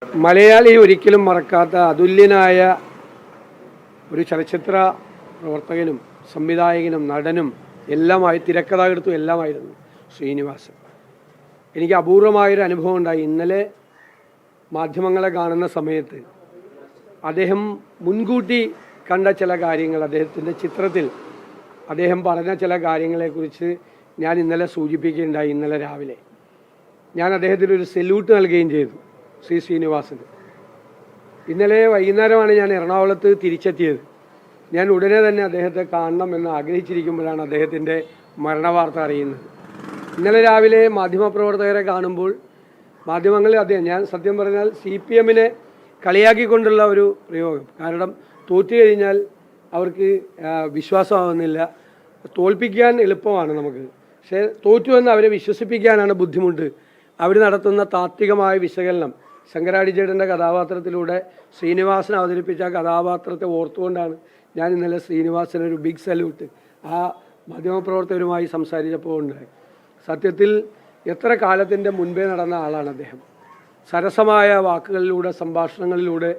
മലയാളി ഒരിക്കലും മറക്കാത്ത അതുല്യനായ ഒരു ചലച്ചിത്ര പ്രവർത്തകനും സംവിധായകനും നടനും എല്ലാമായി തിരക്കഥാകൃത്തും എല്ലാമായിരുന്നു ശ്രീനിവാസൻ. എനിക്ക് അപൂർവമായൊരു അനുഭവം ഉണ്ടായി. ഇന്നലെ മാധ്യമങ്ങളെ കാണുന്ന സമയത്ത് അദ്ദേഹം മുൻകൂട്ടി കണ്ട ചില കാര്യങ്ങൾ, അദ്ദേഹത്തിൻ്റെ ചിത്രത്തിൽ അദ്ദേഹം പറഞ്ഞ ചില കാര്യങ്ങളെക്കുറിച്ച് ഞാൻ ഇന്നലെ സൂചിപ്പിക്കുകയുണ്ടായി. ഇന്നലെ രാവിലെ ഞാൻ അദ്ദേഹത്തിന് ഒരു സല്യൂട്ട് നൽകുകയും ചെയ്തു, ശ്രീനിവാസന്. ഇന്നലെ വൈകുന്നേരമാണ് ഞാൻ എറണാകുളത്ത് തിരിച്ചെത്തിയത്. ഞാൻ ഉടനെ തന്നെ അദ്ദേഹത്തെ കാണണം എന്ന് ആഗ്രഹിച്ചിരിക്കുമ്പോഴാണ് അദ്ദേഹത്തിൻ്റെ മരണവാർത്ത അറിയുന്നത്. ഇന്നലെ രാവിലെ മാധ്യമപ്രവർത്തകരെ കാണുമ്പോൾ മാധ്യമങ്ങളിൽ ഞാൻ സത്യം പറഞ്ഞാൽ CPM-നെ കളിയാക്കിക്കൊണ്ടുള്ള ഒരു പ്രയോഗം. കാരണം തോറ്റു കഴിഞ്ഞാൽ അവർക്ക് വിശ്വാസമാവുന്നില്ല. തോൽപ്പിക്കാൻ എളുപ്പമാണ് നമുക്ക്, പക്ഷേ തോറ്റുവെന്ന് അവരെ വിശ്വസിപ്പിക്കാനാണ് ബുദ്ധിമുട്ട്. അവർ നടത്തുന്ന താത്വികമായ വിശകലനം ശങ്കരാടിച്ചേട്ടൻ്റെ കഥാപാത്രത്തിലൂടെ ശ്രീനിവാസൻ അവതരിപ്പിച്ച കഥാപാത്രത്തെ ഓർത്തുകൊണ്ടാണ് ഞാൻ ഇന്നലെ ശ്രീനിവാസനൊരു ബിഗ് സല്യൂട്ട് ആ മാധ്യമപ്രവർത്തകരുമായി സംസാരിച്ചപ്പോൾ ഉണ്ടായി. സത്യത്തിൽ എത്ര കാലത്തിൻ്റെ മുൻപേ നടന്ന ആളാണ് അദ്ദേഹം. സരസമായ വാക്കുകളിലൂടെ, സംഭാഷണങ്ങളിലൂടെ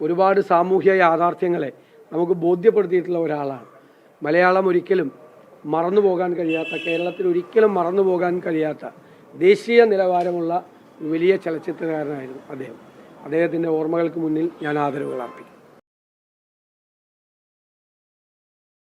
ഒരുപാട് സാമൂഹ്യ യാഥാർത്ഥ്യങ്ങളെ നമുക്ക് ബോധ്യപ്പെടുത്തിയിട്ടുള്ള ഒരാളാണ്. മലയാളം ഒരിക്കലും മറന്നു പോകാൻ കഴിയാത്ത, കേരളത്തിൽ ഒരിക്കലും മറന്നു പോകാൻ കഴിയാത്ത ദേശീയ നിലവാരമുള്ള വലിയ ചലച്ചിത്രകാരനായിരുന്നു അദ്ദേഹം. അദ്ദേഹത്തിൻ്റെ ഓർമ്മകൾക്ക് മുന്നിൽ ഞാൻ ആദരവുകൾ അർപ്പിക്കും.